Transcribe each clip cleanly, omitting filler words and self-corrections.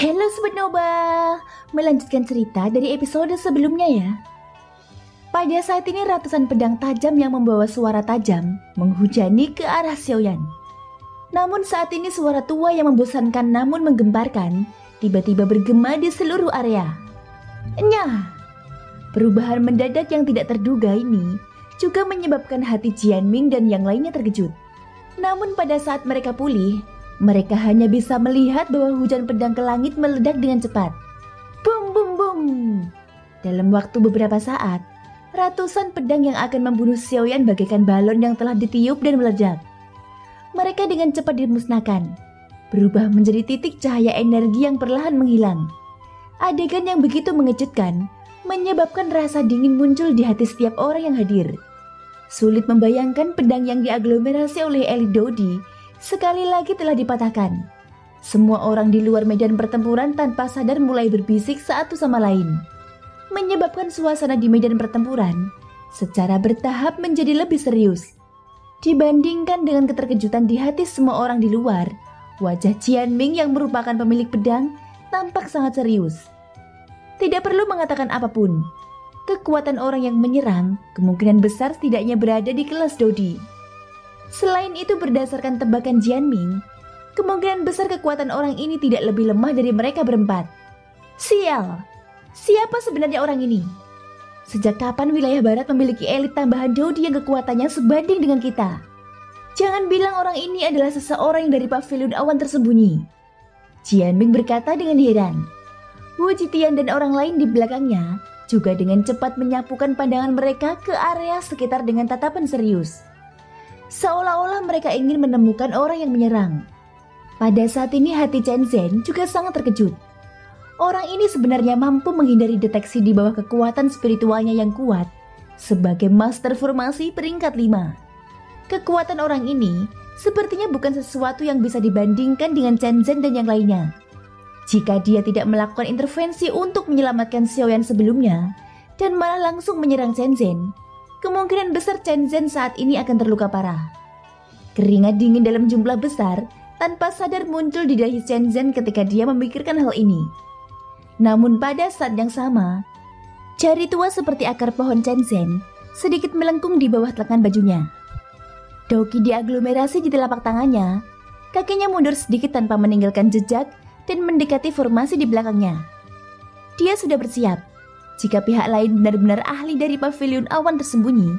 Halo Sobat Noba, melanjutkan cerita dari episode sebelumnya ya. Pada saat ini ratusan pedang tajam yang membawa suara tajam menghujani ke arah Xiaoyan. Namun saat ini suara tua yang membosankan namun menggemparkan tiba-tiba bergema di seluruh area. Nyah! Perubahan mendadak yang tidak terduga ini juga menyebabkan hati Jianming dan yang lainnya terkejut. Namun pada saat mereka pulih, mereka hanya bisa melihat bahwa hujan pedang ke langit meledak dengan cepat. Bum bum bum. Dalam waktu beberapa saat, ratusan pedang yang akan membunuh Xiaoyan bagaikan balon yang telah ditiup dan meledak. Mereka dengan cepat dimusnahkan, berubah menjadi titik cahaya energi yang perlahan menghilang. Adegan yang begitu mengejutkan menyebabkan rasa dingin muncul di hati setiap orang yang hadir. Sulit membayangkan pedang yang diaglomerasi oleh elit Dodi sekali lagi telah dipatahkan. Semua orang di luar medan pertempuran tanpa sadar mulai berbisik satu sama lain, menyebabkan suasana di medan pertempuran secara bertahap menjadi lebih serius. Dibandingkan dengan keterkejutan di hati semua orang di luar, wajah Jianming yang merupakan pemilik pedang tampak sangat serius. Tidak perlu mengatakan apapun, kekuatan orang yang menyerang kemungkinan besar setidaknya berada di kelas Dodi. Selain itu berdasarkan tebakan Jianming, kemungkinan besar kekuatan orang ini tidak lebih lemah dari mereka berempat. Sial, siapa sebenarnya orang ini? Sejak kapan wilayah barat memiliki elit tambahan Dodi yang kekuatannya sebanding dengan kita? Jangan bilang orang ini adalah seseorang yang dari pavilion awan tersembunyi. Jianming berkata dengan heran. Wu Jitian dan orang lain di belakangnya juga dengan cepat menyapukan pandangan mereka ke area sekitar dengan tatapan serius. Seolah-olah mereka ingin menemukan orang yang menyerang. Pada saat ini hati Chen Zhen juga sangat terkejut. Orang ini sebenarnya mampu menghindari deteksi di bawah kekuatan spiritualnya yang kuat sebagai master formasi peringkat 5. Kekuatan orang ini sepertinya bukan sesuatu yang bisa dibandingkan dengan Chen Zhen dan yang lainnya. Jika dia tidak melakukan intervensi untuk menyelamatkan Xiaoyan sebelumnya dan malah langsung menyerang Chen Zhen, kemungkinan besar Chen Zhen saat ini akan terluka parah. Keringat dingin dalam jumlah besar tanpa sadar muncul di dahi Chen Zhen ketika dia memikirkan hal ini. Namun pada saat yang sama, jari tua seperti akar pohon Chen Zhen sedikit melengkung di bawah lengan bajunya. Doki diaglomerasi di telapak tangannya, kakinya mundur sedikit tanpa meninggalkan jejak dan mendekati formasi di belakangnya. Dia sudah bersiap. Jika pihak lain benar-benar ahli dari pavilion awan tersembunyi,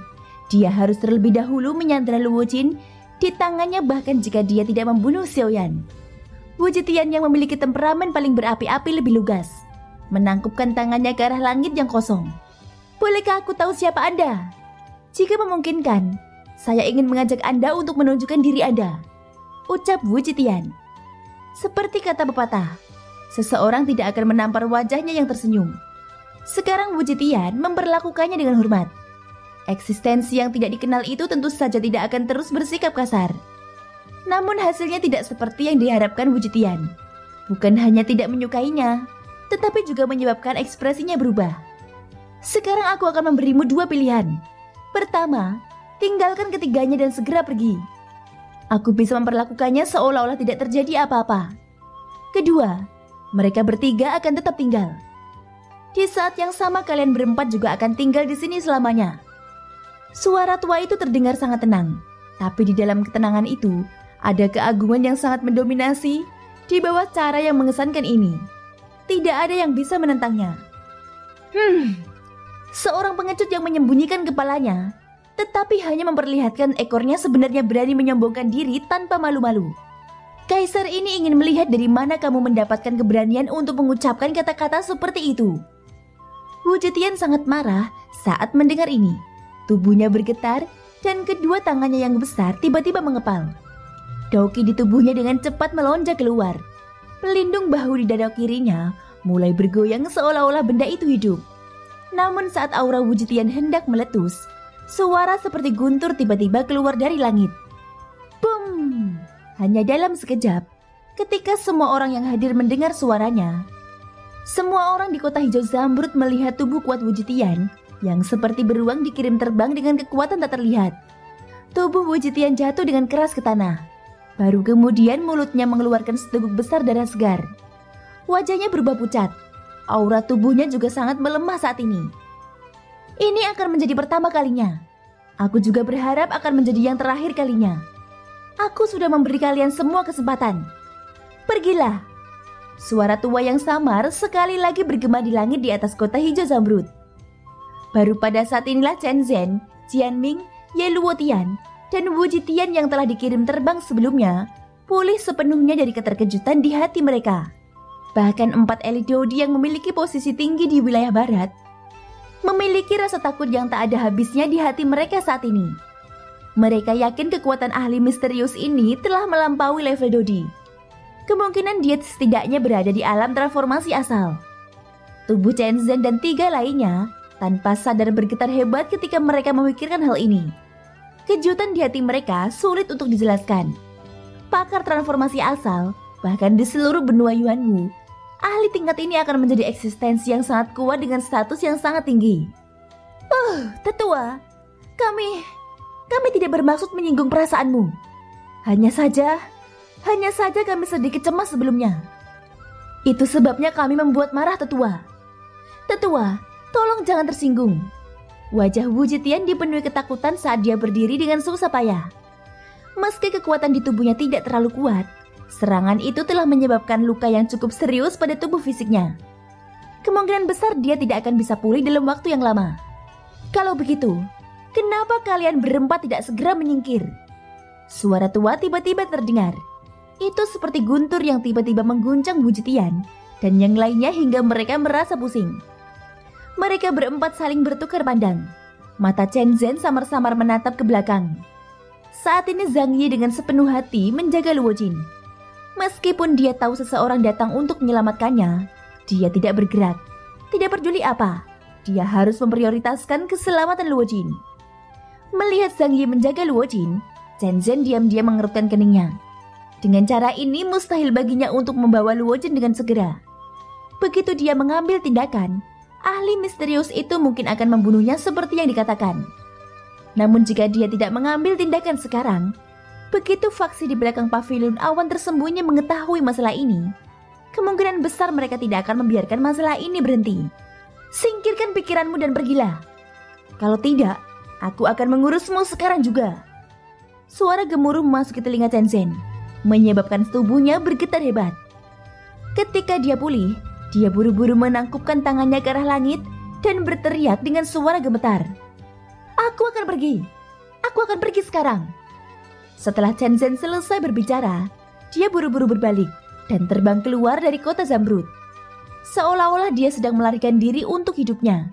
dia harus terlebih dahulu menyandera Luo Jin di tangannya bahkan jika dia tidak membunuh Xiaoyan. Wu Jitian yang memiliki temperamen paling berapi-api lebih lugas, menangkupkan tangannya ke arah langit yang kosong. Bolehkah aku tahu siapa Anda? Jika memungkinkan, saya ingin mengajak Anda untuk menunjukkan diri Anda, ucap Wu Jitian. Seperti kata pepatah, seseorang tidak akan menampar wajahnya yang tersenyum. Sekarang Wu Jitian memperlakukannya dengan hormat. Eksistensi yang tidak dikenal itu tentu saja tidak akan terus bersikap kasar. Namun hasilnya tidak seperti yang diharapkan Wu Jitian. Bukan hanya tidak menyukainya, tetapi juga menyebabkan ekspresinya berubah. Sekarang aku akan memberimu dua pilihan. Pertama, tinggalkan ketiganya dan segera pergi. Aku bisa memperlakukannya seolah-olah tidak terjadi apa-apa. Kedua, mereka bertiga akan tetap tinggal. Di saat yang sama kalian berempat juga akan tinggal di sini selamanya. Suara tua itu terdengar sangat tenang, tapi di dalam ketenangan itu ada keagungan yang sangat mendominasi di bawah cara yang mengesankan ini. Tidak ada yang bisa menentangnya. Seorang pengecut yang menyembunyikan kepalanya, tetapi hanya memperlihatkan ekornya sebenarnya berani menyombongkan diri tanpa malu-malu. Kaisar ini ingin melihat dari mana kamu mendapatkan keberanian untuk mengucapkan kata-kata seperti itu. Wu Jitian sangat marah saat mendengar ini. Tubuhnya bergetar dan kedua tangannya yang besar tiba-tiba mengepal. Doki di tubuhnya dengan cepat melonjak keluar. Pelindung bahu di dada kirinya mulai bergoyang seolah-olah benda itu hidup. Namun saat aura Wu Jitian hendak meletus, suara seperti guntur tiba-tiba keluar dari langit. Bum! Hanya dalam sekejap, ketika semua orang yang hadir mendengar suaranya, semua orang di kota hijau zamrud melihat tubuh kuat Wu Jitian yang seperti beruang dikirim terbang dengan kekuatan tak terlihat. Tubuh Wu Jitian jatuh dengan keras ke tanah. Baru kemudian mulutnya mengeluarkan seteguk besar darah segar. Wajahnya berubah pucat. Aura tubuhnya juga sangat melemah saat ini. Ini akan menjadi pertama kalinya. Aku juga berharap akan menjadi yang terakhir kalinya. Aku sudah memberi kalian semua kesempatan. Pergilah. Suara tua yang samar sekali lagi bergema di langit di atas kota hijau zamrud. Baru pada saat inilah Chen Zhen, Jianming, Ye Luotian, dan Wu Jitian yang telah dikirim terbang sebelumnya pulih sepenuhnya dari keterkejutan di hati mereka. Bahkan 4 elit Dodi yang memiliki posisi tinggi di wilayah barat memiliki rasa takut yang tak ada habisnya di hati mereka saat ini. Mereka yakin kekuatan ahli misterius ini telah melampaui level Dodi. Kemungkinan dia setidaknya berada di alam transformasi asal. Tubuh Chen Zhen dan 3 lainnya tanpa sadar bergetar hebat ketika mereka memikirkan hal ini. Kejutan di hati mereka sulit untuk dijelaskan. Pakar transformasi asal, bahkan di seluruh benua Yuanwu, ahli tingkat ini akan menjadi eksistensi yang sangat kuat dengan status yang sangat tinggi. Tetua, kami tidak bermaksud menyinggung perasaanmu. Hanya saja kami sedikit cemas sebelumnya. Itu sebabnya kami membuat marah Tetua. Tetua, tolong jangan tersinggung. Wajah Wu Jitian dipenuhi ketakutan saat dia berdiri dengan susah payah. Meski kekuatan di tubuhnya tidak terlalu kuat, serangan itu telah menyebabkan luka yang cukup serius pada tubuh fisiknya. Kemungkinan besar dia tidak akan bisa pulih dalam waktu yang lama. Kalau begitu, kenapa kalian berempat tidak segera menyingkir? Suara tua tiba-tiba terdengar. Itu seperti guntur yang tiba-tiba mengguncang Wu Jitian dan yang lainnya hingga mereka merasa pusing. Mereka berempat saling bertukar pandang. Mata Chen Zhen samar-samar menatap ke belakang. Saat ini Zhang Yi dengan sepenuh hati menjaga Luo Jin. Meskipun dia tahu seseorang datang untuk menyelamatkannya, dia tidak bergerak. Tidak peduli apa, dia harus memprioritaskan keselamatan Luo Jin. Melihat Zhang Yi menjaga Luo Jin, Chen Zhen diam-diam mengerutkan keningnya. Dengan cara ini mustahil baginya untuk membawa Luo Jin dengan segera. Begitu dia mengambil tindakan, ahli misterius itu mungkin akan membunuhnya seperti yang dikatakan. Namun jika dia tidak mengambil tindakan sekarang, begitu faksi di belakang pavilion awan tersembunyi mengetahui masalah ini, kemungkinan besar mereka tidak akan membiarkan masalah ini berhenti. Singkirkan pikiranmu dan pergilah. Kalau tidak, aku akan mengurusmu sekarang juga. Suara gemuruh memasuki telinga Chen Zhen, menyebabkan tubuhnya bergetar hebat. Ketika dia pulih, dia buru-buru menangkupkan tangannya ke arah langit dan berteriak dengan suara gemetar. Aku akan pergi sekarang. Setelah Chen Zhen selesai berbicara, dia buru-buru berbalik dan terbang keluar dari kota Zamrud. Seolah-olah dia sedang melarikan diri untuk hidupnya.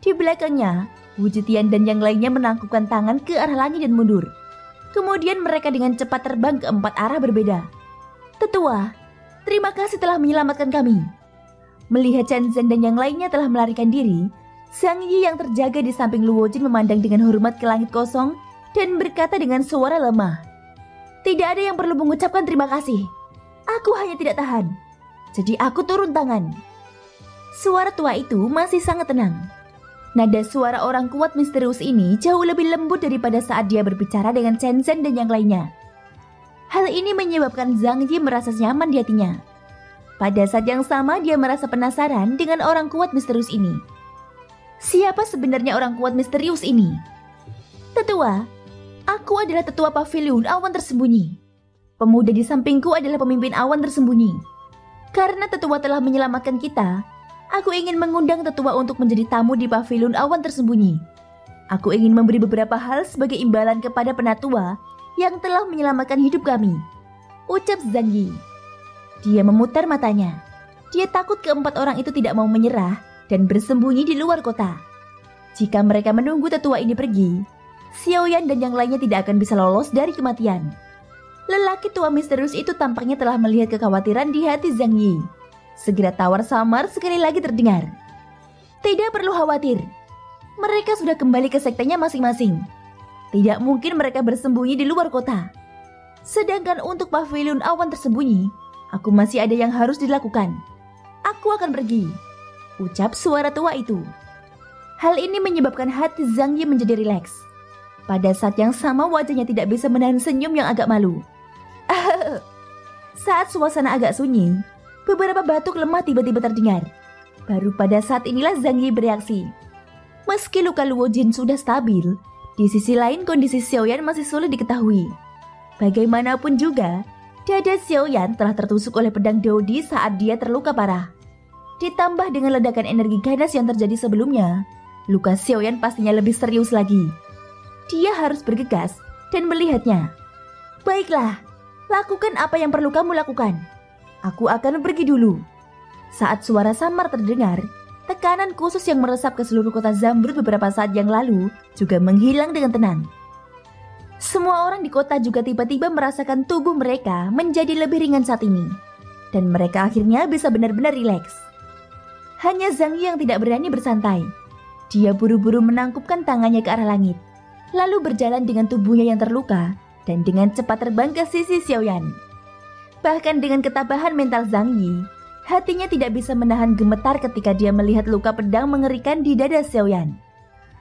Di belakangnya, Wu Jitian dan yang lainnya menangkupkan tangan ke arah langit dan mundur. Kemudian mereka dengan cepat terbang ke 4 arah berbeda. Tetua, terima kasih telah menyelamatkan kami. Melihat Chen Zhen dan yang lainnya telah melarikan diri, Zhang Yi yang terjaga di samping Luo Jin memandang dengan hormat ke langit kosong dan berkata dengan suara lemah. Tidak ada yang perlu mengucapkan terima kasih. Aku hanya tidak tahan. Jadi aku turun tangan. Suara tua itu masih sangat tenang. Nada suara orang kuat misterius ini jauh lebih lembut daripada saat dia berbicara dengan Chen Zhen dan yang lainnya. Hal ini menyebabkan Zhang Yi merasa nyaman di hatinya. Pada saat yang sama dia merasa penasaran dengan orang kuat misterius ini. Siapa sebenarnya orang kuat misterius ini? Tetua, aku adalah tetua pavilion awan tersembunyi. Pemuda di sampingku adalah pemimpin awan tersembunyi. Karena tetua telah menyelamatkan kita, aku ingin mengundang tetua untuk menjadi tamu di pavilion awan tersembunyi. Aku ingin memberi beberapa hal sebagai imbalan kepada penatua yang telah menyelamatkan hidup kami, ucap Zhang Yi. Dia memutar matanya. Dia takut keempat orang itu tidak mau menyerah dan bersembunyi di luar kota. Jika mereka menunggu tetua ini pergi, Xiaoyan dan yang lainnya tidak akan bisa lolos dari kematian. Lelaki tua misterius itu tampaknya telah melihat kekhawatiran di hati Zhang Yi. Segera tawar samar sekali lagi terdengar. Tidak perlu khawatir. Mereka sudah kembali ke sektenya masing-masing. Tidak mungkin mereka bersembunyi di luar kota. Sedangkan untuk pavilion awan tersembunyi, aku masih ada yang harus dilakukan. Aku akan pergi, ucap suara tua itu. Hal ini menyebabkan hati Zhang Yi menjadi rileks. Pada saat yang sama wajahnya tidak bisa menahan senyum yang agak malu. Saat suasana agak sunyi, Beberapa batuk lemah tiba-tiba terdengar. Baru pada saat inilah Zhang Yi bereaksi. Meski luka Luo Jin sudah stabil, di sisi lain kondisi Xiaoyan masih sulit diketahui. Bagaimanapun juga, dada Xiaoyan telah tertusuk oleh pedang Dodi saat dia terluka parah. Ditambah dengan ledakan energi ganas yang terjadi sebelumnya, luka Xiaoyan pastinya lebih serius lagi. Dia harus bergegas dan melihatnya. Baiklah, lakukan apa yang perlu kamu lakukan. Aku akan pergi dulu. Saat suara samar terdengar, tekanan khusus yang meresap ke seluruh kota Zamrud beberapa saat yang lalu juga menghilang dengan tenang. Semua orang di kota juga tiba-tiba merasakan tubuh mereka menjadi lebih ringan saat ini. Dan mereka akhirnya bisa benar-benar rileks. Hanya Zhang Yi yang tidak berani bersantai. Dia buru-buru menangkupkan tangannya ke arah langit, lalu berjalan dengan tubuhnya yang terluka dan dengan cepat terbang ke sisi Xiaoyan. Bahkan dengan ketabahan mental Zhang Yi, hatinya tidak bisa menahan gemetar ketika dia melihat luka pedang mengerikan di dada Xiaoyan.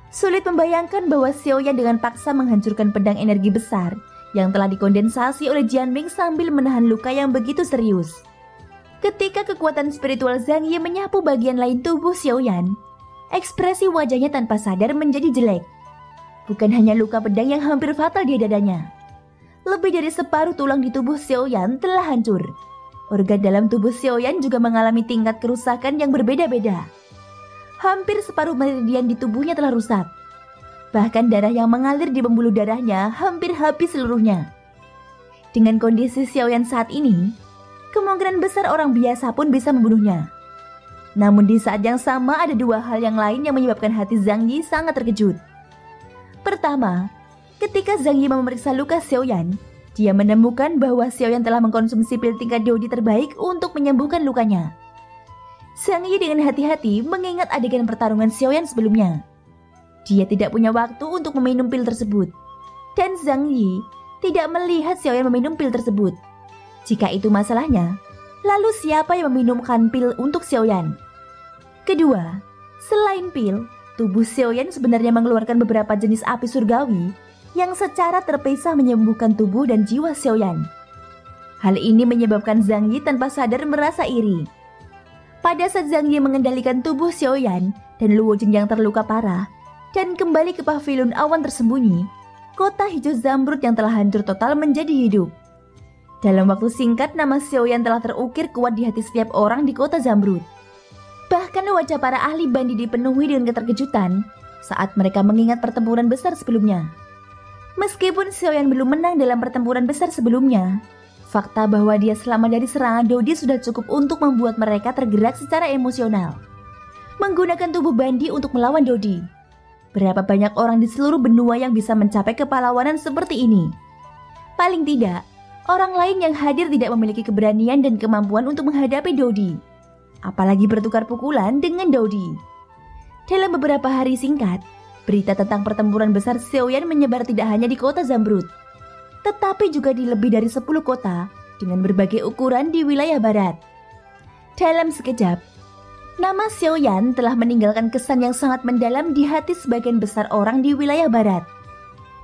Sulit membayangkan bahwa Xiaoyan dengan paksa menghancurkan pedang energi besar yang telah dikondensasi oleh Jianming sambil menahan luka yang begitu serius. Ketika kekuatan spiritual Zhang Yi menyapu bagian lain tubuh Xiaoyan, ekspresi wajahnya tanpa sadar menjadi jelek. Bukan hanya luka pedang yang hampir fatal di dadanya. Lebih dari separuh tulang di tubuh Xiaoyan telah hancur. Organ dalam tubuh Xiaoyan juga mengalami tingkat kerusakan yang berbeda-beda. Hampir separuh meridian di tubuhnya telah rusak. Bahkan darah yang mengalir di pembuluh darahnya hampir habis seluruhnya. Dengan kondisi Xiaoyan saat ini, kemungkinan besar orang biasa pun bisa membunuhnya. Namun di saat yang sama ada dua hal yang lain yang menyebabkan hati Zhang Yi sangat terkejut. Pertama, ketika Zhang Yi memeriksa luka Xiaoyan, dia menemukan bahwa Xiaoyan telah mengkonsumsi pil tingkat Dodi terbaik untuk menyembuhkan lukanya. Zhang Yi dengan hati-hati mengingat adegan pertarungan Xiaoyan sebelumnya. Dia tidak punya waktu untuk meminum pil tersebut. Dan Zhang Yi tidak melihat Xiaoyan meminum pil tersebut. Jika itu masalahnya, lalu siapa yang meminumkan pil untuk Xiaoyan? Kedua, selain pil, tubuh Xiaoyan sebenarnya mengeluarkan beberapa jenis api surgawi yang secara terpisah menyembuhkan tubuh dan jiwa Xiaoyan. Hal ini menyebabkan Zhang Yi tanpa sadar merasa iri. Pada saat Zhang Yi mengendalikan tubuh Xiaoyan dan Luo Jin yang terluka parah dan kembali ke pavilion awan tersembunyi, kota hijau Zamrud yang telah hancur total menjadi hidup. Dalam waktu singkat, nama Xiaoyan telah terukir kuat di hati setiap orang di kota Zamrud. Bahkan wajah para ahli bandi dipenuhi dengan keterkejutan saat mereka mengingat pertempuran besar sebelumnya. Meskipun Xiaoyan belum menang dalam pertempuran besar sebelumnya, fakta bahwa dia selamat dari serangan Dodi sudah cukup untuk membuat mereka tergerak secara emosional. Menggunakan tubuh bandi untuk melawan Dodi. Berapa banyak orang di seluruh benua yang bisa mencapai kepahlawanan seperti ini? Paling tidak, orang lain yang hadir tidak memiliki keberanian dan kemampuan untuk menghadapi Dodi. Apalagi bertukar pukulan dengan Dodi. Dalam beberapa hari singkat, berita tentang pertempuran besar Xiaoyan menyebar tidak hanya di kota Zamrud, tetapi juga di lebih dari 10 kota dengan berbagai ukuran di wilayah barat. Dalam sekejap, nama Xiaoyan telah meninggalkan kesan yang sangat mendalam di hati sebagian besar orang di wilayah barat.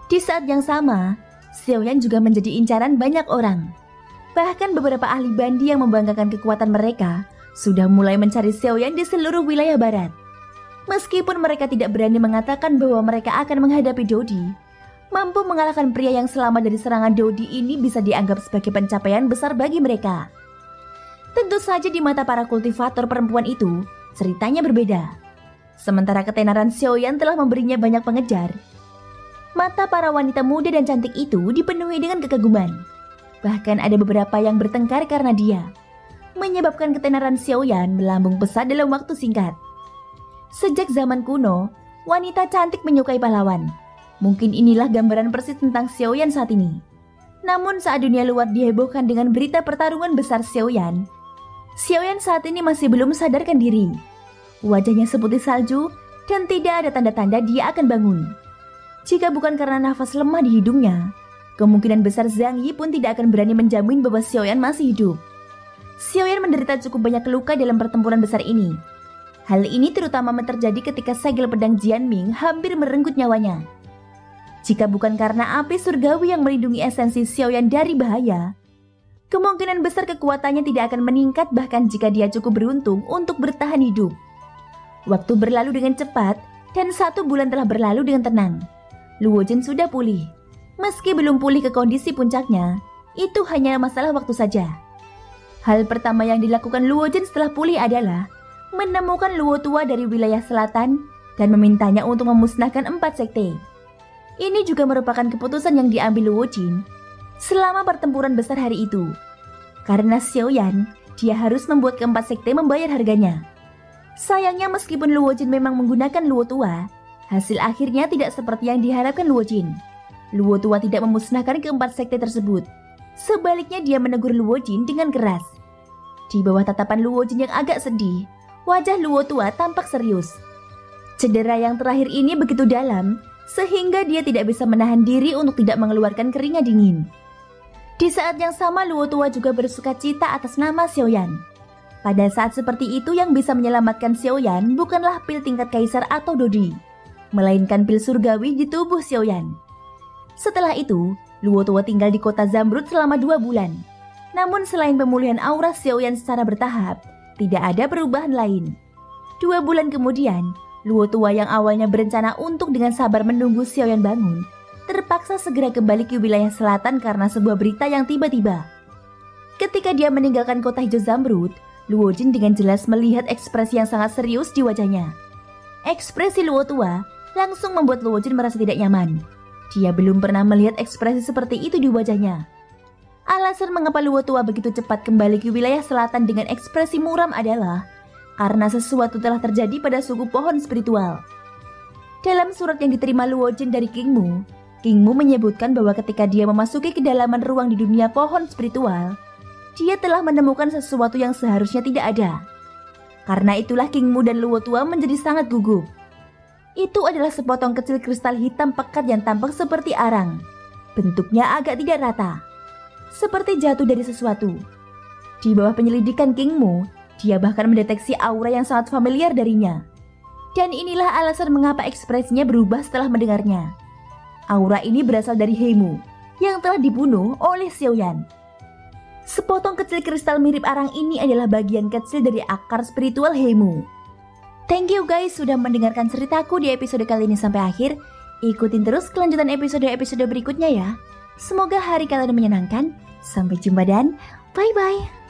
Di saat yang sama, Xiaoyan juga menjadi incaran banyak orang. Bahkan beberapa ahli bandi yang membanggakan kekuatan mereka sudah mulai mencari Xiaoyan di seluruh wilayah barat. Meskipun mereka tidak berani mengatakan bahwa mereka akan menghadapi Dodi, mampu mengalahkan pria yang selamat dari serangan Dodi ini bisa dianggap sebagai pencapaian besar bagi mereka. Tentu saja di mata para kultivator perempuan itu, ceritanya berbeda. Sementara ketenaran Xiaoyan telah memberinya banyak pengejar, mata para wanita muda dan cantik itu dipenuhi dengan kekaguman. Bahkan ada beberapa yang bertengkar karena dia, menyebabkan ketenaran Xiaoyan melambung pesat dalam waktu singkat. Sejak zaman kuno, wanita cantik menyukai pahlawan. Mungkin inilah gambaran persis tentang Xiaoyan saat ini. Namun saat dunia luar dihebohkan dengan berita pertarungan besar Xiaoyan saat ini masih belum sadarkan diri. Wajahnya seputih salju dan tidak ada tanda-tanda dia akan bangun. Jika bukan karena nafas lemah di hidungnya, kemungkinan besar Zhang Yi pun tidak akan berani menjamin bahwa Xiaoyan masih hidup. Xiaoyan menderita cukup banyak luka dalam pertempuran besar ini. Hal ini terutama terjadi ketika segel pedang Jianming hampir merenggut nyawanya. Jika bukan karena api surgawi yang melindungi esensi Xiaoyan dari bahaya, Kemungkinan besar kekuatannya tidak akan meningkat bahkan jika dia cukup beruntung untuk bertahan hidup. Waktu berlalu dengan cepat dan 1 bulan telah berlalu dengan tenang. Luo Jin sudah pulih. Meski belum pulih ke kondisi puncaknya, itu hanya masalah waktu saja. Hal pertama yang dilakukan Luo Jin setelah pulih adalah menemukan Luo tua dari wilayah selatan dan memintanya untuk memusnahkan 4 sekte. Ini juga merupakan keputusan yang diambil Luo Jin selama pertempuran besar hari itu. Karena Xiaoyan, dia harus membuat keempat sekte membayar harganya. Sayangnya meskipun Luo Jin memang menggunakan Luo tua, hasil akhirnya tidak seperti yang diharapkan Luo Jin. Luo tua tidak memusnahkan keempat sekte tersebut. Sebaliknya dia menegur Luo Jin dengan keras. Di bawah tatapan Luo Jin yang agak sedih, wajah Luo tua tampak serius. Cedera yang terakhir ini begitu dalam, sehingga dia tidak bisa menahan diri untuk tidak mengeluarkan keringat dingin. Di saat yang sama Luo tua juga bersuka cita atas nama Xiaoyan. Pada saat seperti itu yang bisa menyelamatkan Xiaoyan bukanlah pil tingkat kaisar atau dodi, melainkan pil surgawi di tubuh Xiaoyan. Setelah itu, Luo tua tinggal di kota Zamrud selama 2 bulan. Namun selain pemulihan aura Xiaoyan secara bertahap, tidak ada perubahan lain. 2 bulan kemudian, Luo tua yang awalnya berencana untuk dengan sabar menunggu Xiaoyan bangun, terpaksa segera kembali ke wilayah selatan karena sebuah berita yang tiba-tiba. Ketika dia meninggalkan kota hijau Zamrud, Luo Jin dengan jelas melihat ekspresi yang sangat serius di wajahnya. Ekspresi Luo tua langsung membuat Luo Jin merasa tidak nyaman. Dia belum pernah melihat ekspresi seperti itu di wajahnya. Alasan mengapa Luo tua begitu cepat kembali ke wilayah selatan dengan ekspresi muram adalah karena sesuatu telah terjadi pada suku pohon spiritual. Dalam surat yang diterima Luo Jin dari King Mu menyebutkan bahwa ketika dia memasuki kedalaman ruang di dunia pohon spiritual, dia telah menemukan sesuatu yang seharusnya tidak ada. Karena itulah King Mu dan Luo tua menjadi sangat gugup. Itu adalah sepotong kecil kristal hitam pekat yang tampak seperti arang. Bentuknya agak tidak rata, seperti jatuh dari sesuatu. Di bawah penyelidikan King Mu, dia bahkan mendeteksi aura yang sangat familiar darinya. Dan inilah alasan mengapa ekspresinya berubah setelah mendengarnya. Aura ini berasal dari Heimu, yang telah dibunuh oleh Xiaoyan. Sepotong kecil kristal mirip arang ini adalah bagian kecil dari akar spiritual Heimu. Thank you guys sudah mendengarkan ceritaku di episode kali ini sampai akhir. Ikutin terus kelanjutan episode-episode berikutnya ya. Semoga hari kalian menyenangkan. Sampai jumpa dan bye-bye.